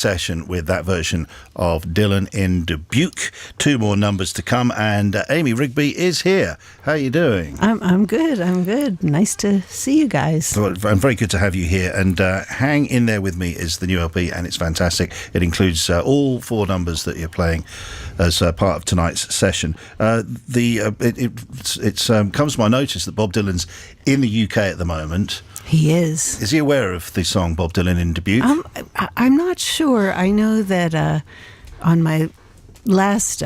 session with that version of Dylan in Dubuque. 2 more numbers to come, and Amy Rigby is here. How are you doing? I'm good. Nice to see you guys. Well, very good to have you here, and Hang In There With Me is the new LP, and it's fantastic. It includes all 4 numbers that you're playing as part of tonight's session. It comes to my notice that Bob Dylan's in the UK at the moment. He is. Is he aware of the song Bob Dylan in Dubuque? I'm not sure. I know that on my last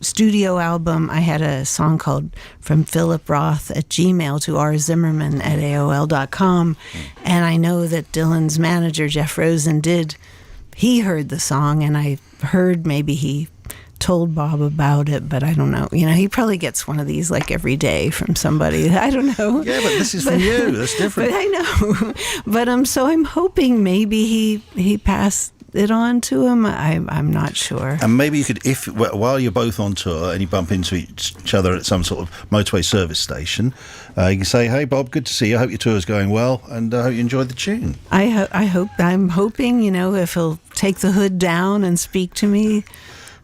studio album, I had a song called From Philip Roth at Gmail to R. Zimmerman at AOL.com. And I know that Dylan's manager, Jeff Rosen, he heard the song, and I heard maybe he told Bob about it, but I don't know. You know, he probably gets one of these like every day from somebody. I don't know. Yeah, but this is from you. That's different. But I know. But so I'm hoping maybe he passed it on to him. I'm not sure. And maybe you could, while you're both on tour and you bump into each other at some sort of motorway service station, you can say, "Hey Bob, good to see you. I hope your tour's going well, and I hope you enjoyed the tune." I'm hoping, you know, if he'll take the hood down and speak to me.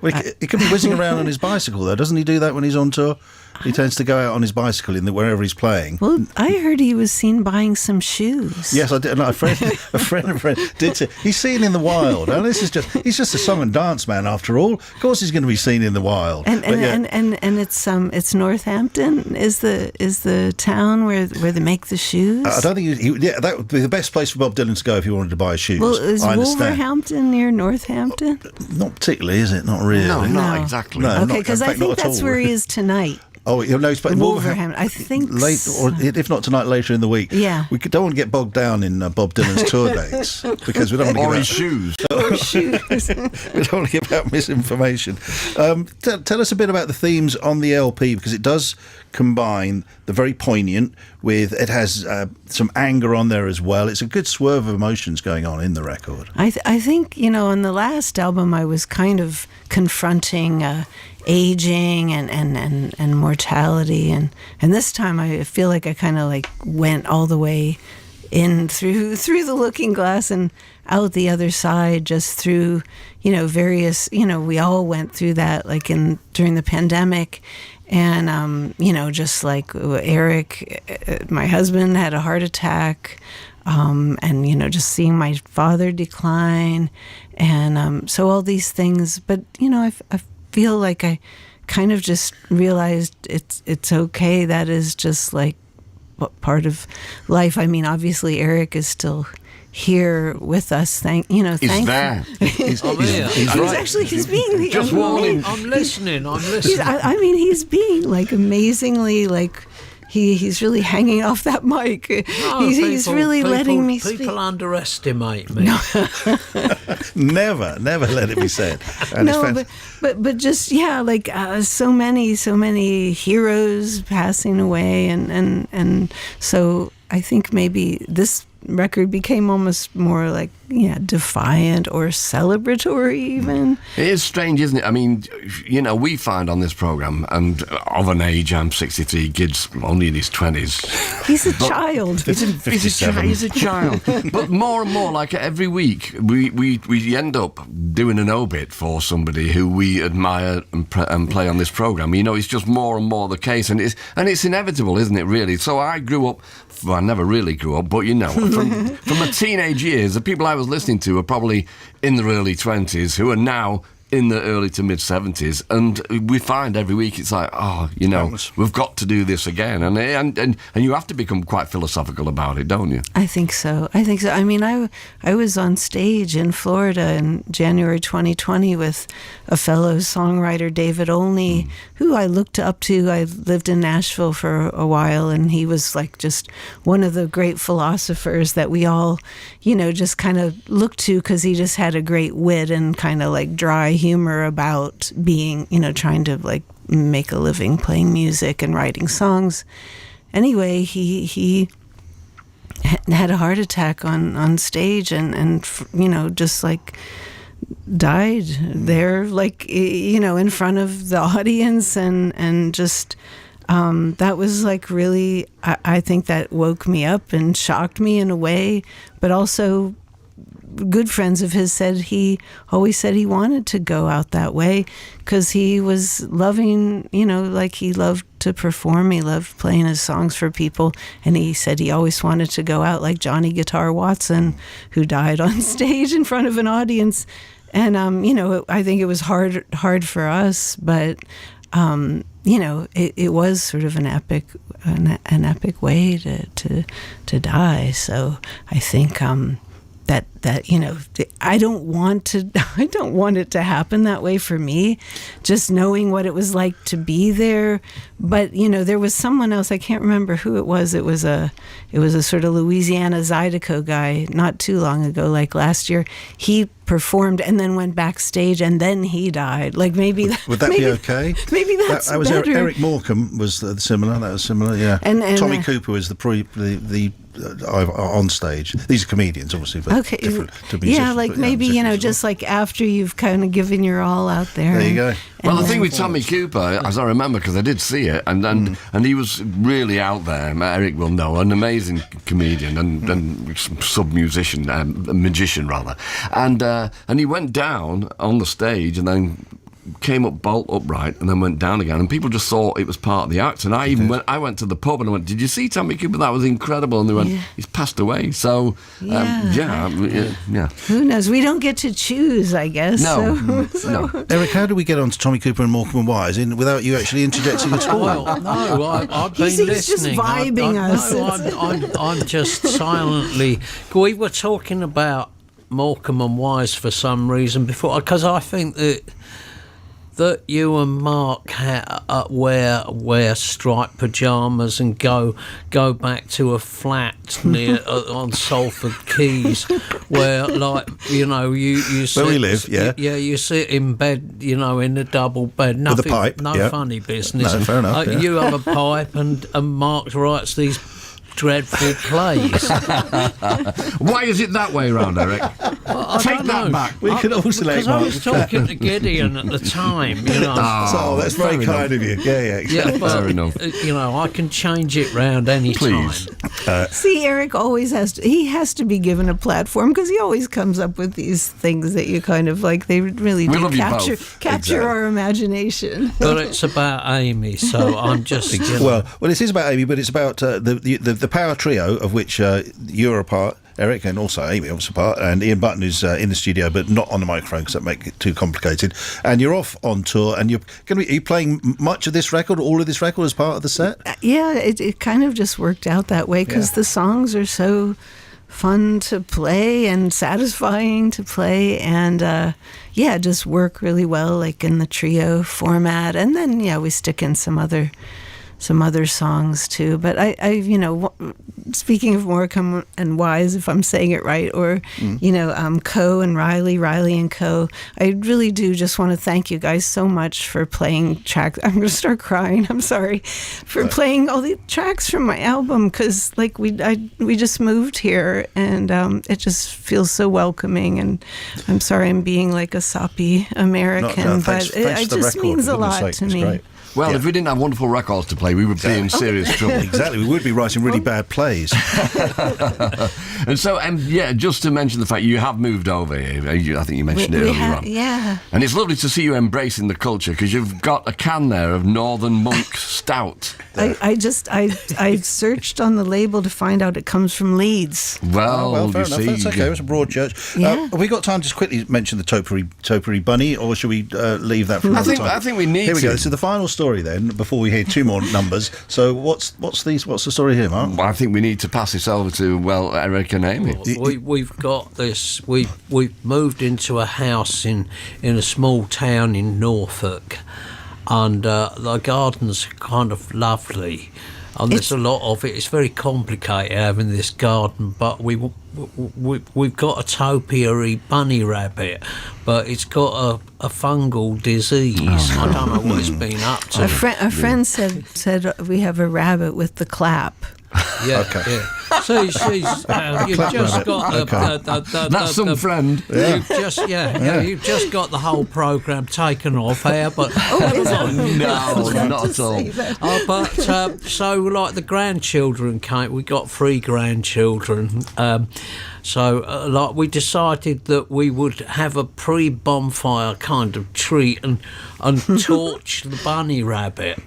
Well, he could be whizzing around on his bicycle, though. Doesn't he do that when he's on tour? He tends to go out on his bicycle wherever he's playing. Well, I heard he was seen buying some shoes. Yes, I did. No, a friend did say he's seen in the wild. And he's just a song and dance man after all. Of course, he's going to be seen in the wild. And it's Northampton is the town where they make the shoes. I don't think that would be the best place for Bob Dylan to go if he wanted to buy shoes. Well, is Wolverhampton near Northampton? Not particularly, is it? Not really. No, not exactly. No, okay, because I think that's where he is tonight. Oh, no, he's playing Wolverhampton. I think late, or if not tonight, later in the week. Yeah, we don't want to get bogged down in Bob Dylan's tour dates because we don't want to give out his shoes. Or shoes. We don't want to give out misinformation. Tell us a bit about the themes on the LP, because it does combine the very poignant with it has some anger on there as well. It's a good swerve of emotions going on in the record. I think, you know, on the last album I was kind of confronting aging and mortality, and this time I feel like I kind of like went all the way in through the looking glass and out the other side, just through, you know, various, you know, we all went through that like during the pandemic. And, you know, just like Eric, my husband, had a heart attack, and, you know, just seeing my father decline, and so all these things. But, you know, I feel like I kind of just realized it's okay. That is just like part of life. I mean, obviously, Eric is still here with us. He's there. He's right. He's being just warning. I'm listening. He's being like amazingly like he's really hanging off that mic. He's really letting me speak. People underestimate me. No. Never let it be said. And no, but just like so many heroes passing away, and so I think maybe this record became almost more like defiant or celebratory even. It is strange, isn't it? I mean, you know, we find on this programme, and of an age, I'm 63, Gid's only in his 20s. He's a child. He's a child. But more and more, like every week, we end up doing an obit for somebody who we admire and play on this programme. You know, it's just more and more the case, and it's inevitable, isn't it, really? So I grew up, well, I never really grew up, but you know, from my teenage years, the people I was listening to are probably in their early 20s who are now in the early to mid 70s, and we find every week it's like, oh, you know, we've got to do this again, and you have to become quite philosophical about it, don't you? I think so. I mean, I was on stage in Florida in January 2020 with a fellow songwriter, David Olney, who I looked up to. I lived in Nashville for a while, and he was like just one of the great philosophers that we all, you know, just kind of looked to, because he just had a great wit and kind of like dry humor about being, you know, trying to like make a living playing music and writing songs. Anyway, he had a heart attack on stage, and you know, just like died there, like, you know, in front of the audience, and just that was like really, I think that woke me up and shocked me in a way, but also good friends of his said he always said he wanted to go out that way because he was loving, like he loved to perform. He loved playing his songs for people. And he said he always wanted to go out like Johnny Guitar Watson, who died on stage in front of an audience. And, I think it was hard for us, but, it was sort of an epic way to die. So I think that I don't want it to happen that way for me, just knowing what it was like to be there. But there was someone else, I can't remember who it was. It was a sort of Louisiana Zydeco guy not too long ago, like last year. He performed and then went backstage and then he died. Like maybe would that be okay? Maybe that's that was better. Eric Morecambe was similar. That was similar, yeah. And Tommy Cooper was the on stage. These are comedians, obviously, but okay, different to musicians. Yeah, like maybe just like after you've kind of given your all out there. There you go. Well, the thing with Tommy Cooper, as I remember, because I did see it, and he was really out there. Eric will know, an amazing comedian and sub-musician, magician rather, and he went down on the stage and then came up bolt upright and then went down again, and people just thought it was part of the act. And I went to the pub and I went, "Did you see Tommy Cooper? That was incredible." And they went, "He's passed away." So yeah. Who knows? We don't get to choose, I guess. No. Eric, how do we get on to Tommy Cooper and Morecambe and Wise without you actually interjecting at all? Well, no, I've been He's listening. just vibing us. No, I'm just silently. We were talking about Morecambe and Wise for some reason before, because I think that you and Marc wear striped pajamas and go back to a flat near on Salford Keys, where you sit, where we live, you sit in bed, in a double bed, nothing, with a pipe, funny business. No, fair enough. You have a pipe, and Marc writes these dreadful plays. Why is it that way round, Eric? Take that back. We can also let Because I was talking to Gideon at the time, So that's very kind of you. Yeah, exactly. Yeah, but, fair enough. I can change it round any Please. time. See, Eric always has to be given a platform because he always comes up with these things that you kind of like. They really do capture Exactly. our imagination. But it's about Amy, so I'm just... Well, it is about Amy, but it's about the power trio of which you're a part, Eric, and also Amy, obviously, part, and Ian Button, who's in the studio but not on the microphone because that make it too complicated. And you're off on tour, and are you playing much of this record, all of this record, as part of the set? Yeah, it kind of just worked out that way because the songs are so fun to play and satisfying to play, and just work really well, like in the trio format. And then we stick in some other songs too. But I speaking of Morecambe and Wise, if I'm saying it right, or Co and Riley and Co, I really do just want to thank you guys so much for playing tracks. I'm going to start crying. I'm sorry for playing all the tracks from my album, because we just moved here, and it just feels so welcoming. And I'm sorry I'm being like a soppy American, thanks but it just means a lot to me. Great. Well, if we didn't have wonderful records to play, we would be in serious trouble. Exactly, we would be writing really bad plays. And so, just to mention the fact you have moved over here, I think you mentioned it earlier on. Yeah. And it's lovely to see you embracing the culture, because you've got a can there of Northern Monk Stout. I searched on the label to find out it comes from Leeds. Well, fair you enough. see, That's okay. It was a broad church. Yeah. Have we got time to just quickly mention the Topiary Bunny, or should we leave that for another time? I think we need Here we to. go. This is the final story then, before we hear two more numbers. So what's the story here, Marc? Well, I think we need to pass this over to Eric and Amy. We've got this. We've moved into a house in a small town in Norfolk, and the garden's kind of lovely. And there's a lot of it. It's very complicated having this garden, but we've got a topiary bunny rabbit, but it's got a fungal disease. I don't know what it's been up to. A friend said we have a rabbit with the clap. Yeah, Okay. yeah. She's you've Clap just rabbit. got the That's some friend. You've you've just got the whole programme taken off here, but No, not at all. so like the grandchildren came, we got 3 grandchildren. Like we decided that we would have a pre-bonfire kind of treat and torch the bunny rabbit.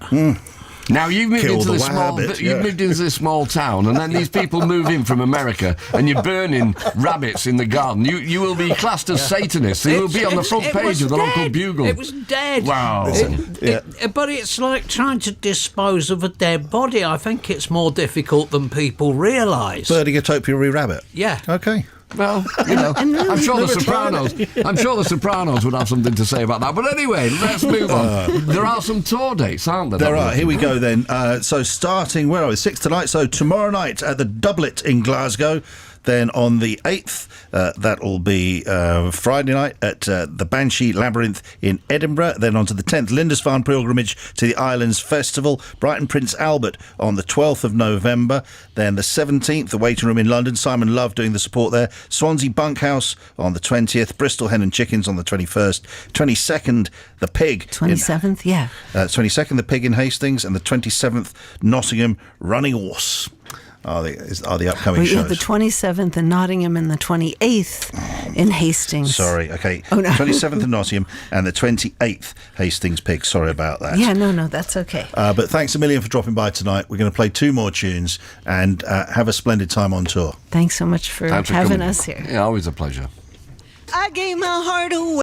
Now you've moved Kill into the this small, rabbit, you've yeah. moved into this small town, and then these people move in from America, and you're burning rabbits in the garden. You will be classed as Satanists. You will be on the front page of the local bugle. It was dead. Wow. But it's like trying to dispose of a dead body. I think it's more difficult than people realise. Birdie Utopia rabbit. Yeah. Okay. Well, you know, I'm sure the Sopranos would have something to say about that. But anyway, let's move on. There are some tour dates, aren't there? There are. Here we go then. So starting, where are we? 6th tonight. So tomorrow night at the Doublet in Glasgow. Then on the 8th, that'll be Friday night at the Banshee Labyrinth in Edinburgh. Then on to the 10th, Lindisfarne Pilgrimage to the Islands Festival, Brighton Prince Albert on the 12th of November. Then the 17th, the Waiting Room in London, Simon Love doing the support there. Swansea Bunkhouse on the 20th, Bristol Hen and Chickens on the 21st. 22nd, the Pig. 27th, yeah. 22nd, the Pig in Hastings, and the 27th, Nottingham Running Horse. Are the upcoming We have shows. the 27th in Nottingham and the 28th in Hastings. Sorry, okay. Oh, no. 27th in Nottingham and the 28th Hastings Pig. Sorry about that. Yeah, no, that's okay. But thanks a million for dropping by tonight. We're going to play 2 more tunes and have a splendid time on tour. Thanks so much for Thanks for having coming. us here. Yeah, always a pleasure. I gave my heart away.